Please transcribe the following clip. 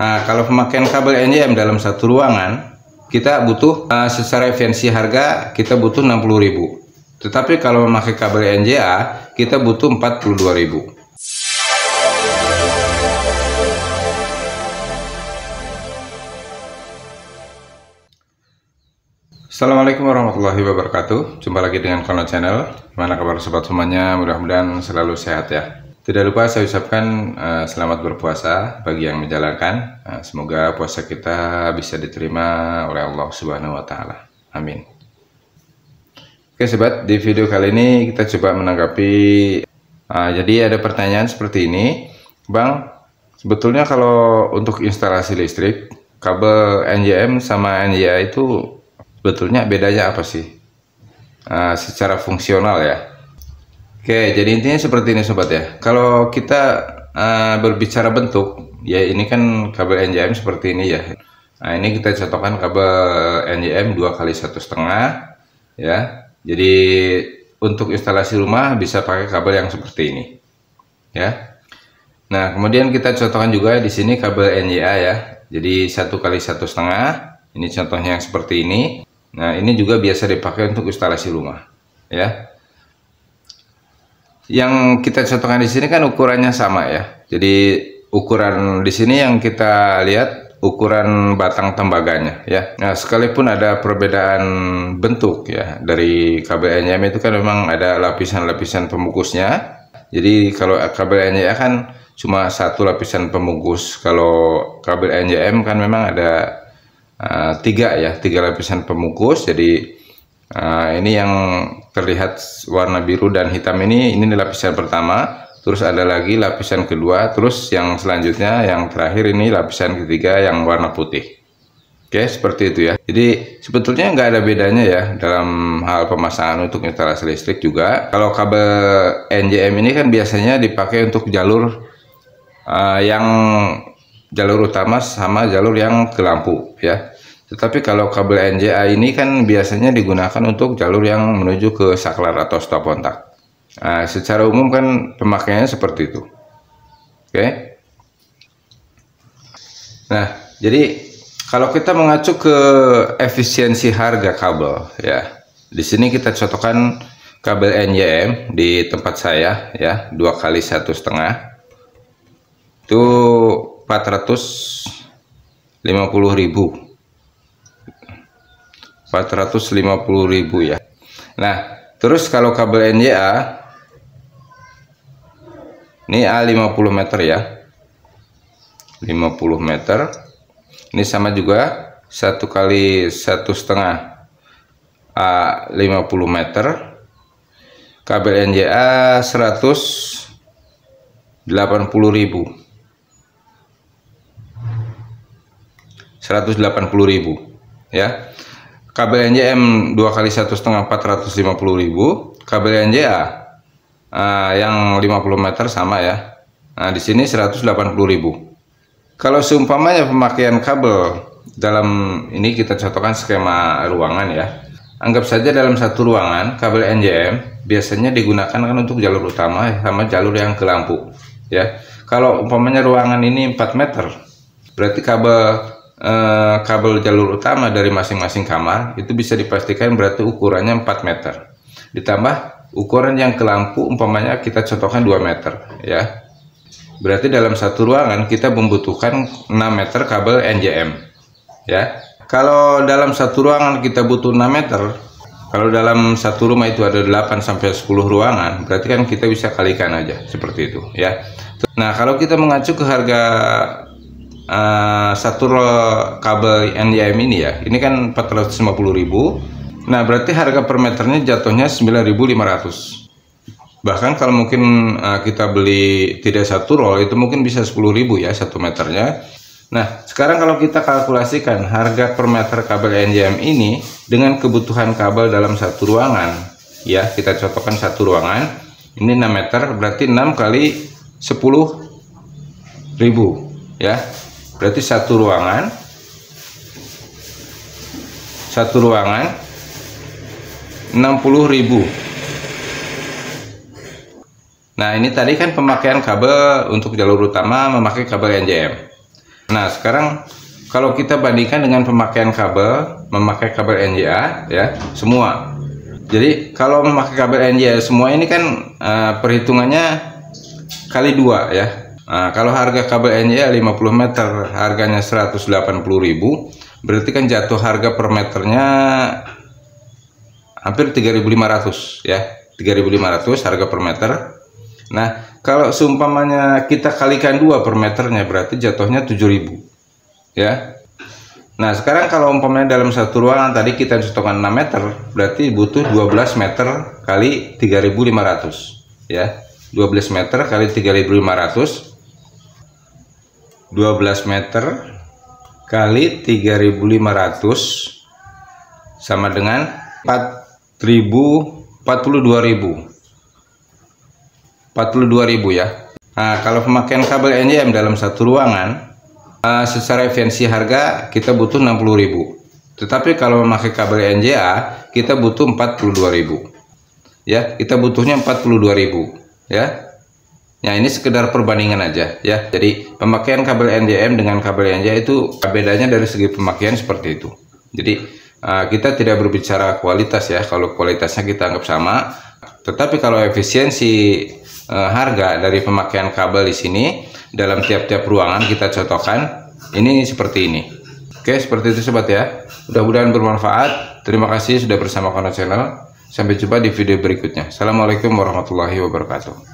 Nah, kalau pemakaian kabel NJM dalam satu ruangan, kita butuh secara efisiensi harga kita butuh 60.000. Tetapi kalau memakai kabel NJA, kita butuh 42.000. Assalamualaikum warahmatullahi wabarakatuh. Jumpa lagi dengan Kono Channel. Gimana kabar sobat semuanya? Mudah-mudahan selalu sehat ya. Tidak lupa saya ucapkan selamat berpuasa bagi yang menjalankan. Semoga puasa kita bisa diterima oleh Allah Subhanahu wa Ta'ala. Amin. Oke sobat, di video kali ini kita coba menanggapi. Jadi ada pertanyaan seperti ini, Bang. Sebetulnya kalau untuk instalasi listrik, kabel NJM sama NJA itu sebetulnya bedanya apa sih? Secara fungsional ya. Oke, jadi intinya seperti ini sobat ya. Kalau kita berbicara bentuk, ya ini kan kabel NJM seperti ini ya. Nah ini kita contohkan kabel NJM 2 x 1,5 ya. Jadi untuk instalasi rumah bisa pakai kabel yang seperti ini ya. Nah kemudian kita contohkan juga di sini kabel NJA ya. Jadi 1 x 1,5. Ini contohnya yang seperti ini. Nah ini juga biasa dipakai untuk instalasi rumah ya. Yang kita contohkan di sini kan ukurannya sama ya. Jadi ukuran di sini yang kita lihat ukuran batang tembaganya ya. Nah sekalipun ada perbedaan bentuk ya dari kabel NJM itu kan memang ada lapisan-lapisan pembungkusnya. Jadi kalau kabel NJA kan cuma satu lapisan pembungkus. Kalau kabel NJM kan memang ada tiga lapisan pembungkus. Jadi ini yang terlihat warna biru dan hitam ini lapisan pertama, terus ada lagi lapisan kedua, terus yang selanjutnya yang terakhir ini lapisan ketiga yang warna putih. Oke, seperti itu ya. Jadi sebetulnya nggak ada bedanya ya dalam hal pemasangan untuk instalasi listrik juga. Kalau kabel NJM ini kan biasanya dipakai untuk jalur yang jalur utama sama jalur yang ke lampu ya. Tetapi kalau kabel NJA ini kan biasanya digunakan untuk jalur yang menuju ke saklar atau stop kontak. Nah, secara umum kan pemakaiannya seperti itu. Oke. Nah, jadi kalau kita mengacu ke efisiensi harga kabel ya. Di sini kita contohkan kabel NJM di tempat saya ya, 2 x 1,5. Itu 450.000. 450.000 ya. Nah, terus kalau kabel NJA ini A50 meter ya. 50 meter. Ini sama juga 1 x 1,5 A50 meter. Kabel NJA 180.000. 180.000 ya. Kabel NJM 2 x 1,5 450.000. Kabel NJA yang 50 meter sama ya. Nah, di sini 180.000. Kalau seumpamanya pemakaian kabel dalam ini kita contohkan skema ruangan ya. Anggap saja dalam satu ruangan kabel NJM biasanya digunakan kan untuk jalur utama sama jalur yang ke lampu ya. Kalau umpamanya ruangan ini 4 meter, berarti kabel jalur utama dari masing-masing kamar itu bisa dipastikan berarti ukurannya 4 meter. Ditambah ukuran yang ke lampu umpamanya kita contohkan 2 meter ya. Berarti dalam satu ruangan kita membutuhkan 6 meter kabel NJM ya. Kalau dalam satu ruangan kita butuh 6 meter, kalau dalam satu rumah itu ada 8 sampai 10 ruangan, berarti kan kita bisa kalikan aja seperti itu ya. Nah, kalau kita mengacu ke harga satu kabel NJM ini ya, ini kan 450.000. Nah berarti harga per meternya jatuhnya 9.500. Bahkan kalau mungkin kita beli tidak satu roll itu mungkin bisa 10.000 ya 1 meternya. Nah sekarang kalau kita kalkulasikan harga per meter kabel NJM ini dengan kebutuhan kabel dalam satu ruangan ya, kita contohkan satu ruangan ini 6 meter, berarti 6 kali 10.000 ya. Berarti satu ruangan 60.000. Nah ini tadi kan pemakaian kabel untuk jalur utama memakai kabel NJM. Nah, sekarang kalau kita bandingkan dengan pemakaian kabel, memakai kabel NJA ya, semua. Jadi kalau memakai kabel NJA semua ini kan perhitungannya kali 2 ya. Nah, kalau harga kabel NJA 50 meter harganya 180.000, berarti kan jatuh harga per meternya hampir 3.500 ya. 3.500 harga per meter. Nah, kalau seumpamanya kita kalikan 2 per meternya berarti jatuhnya 7.000 ya. Nah, sekarang kalau umpamanya dalam satu ruangan tadi kita cocokkan 6 meter, berarti butuh 12 meter kali 3.500 ya. 12 meter kali 3.500, 12 meter kali 3.500 sama dengan 42.000 ya. Nah, kalau pemakaian kabel NJM dalam satu ruangan, secara efisiensi harga kita butuh 60.000. Tetapi kalau memakai kabel NJA kita butuh 42.000. Ya, kita butuhnya 42.000 ya. Ya, ini sekedar perbandingan aja ya. Jadi pemakaian kabel NJM dengan kabel NJA itu bedanya dari segi pemakaian seperti itu. Jadi kita tidak berbicara kualitas ya. Kalau kualitasnya kita anggap sama, tetapi kalau efisiensi harga dari pemakaian kabel di sini dalam tiap-tiap ruangan kita cocokkan ini seperti ini. Oke, seperti itu sobat ya. Mudah-mudahan bermanfaat. Terima kasih sudah bersama Kono Channel. Sampai jumpa di video berikutnya. Assalamualaikum warahmatullahi wabarakatuh.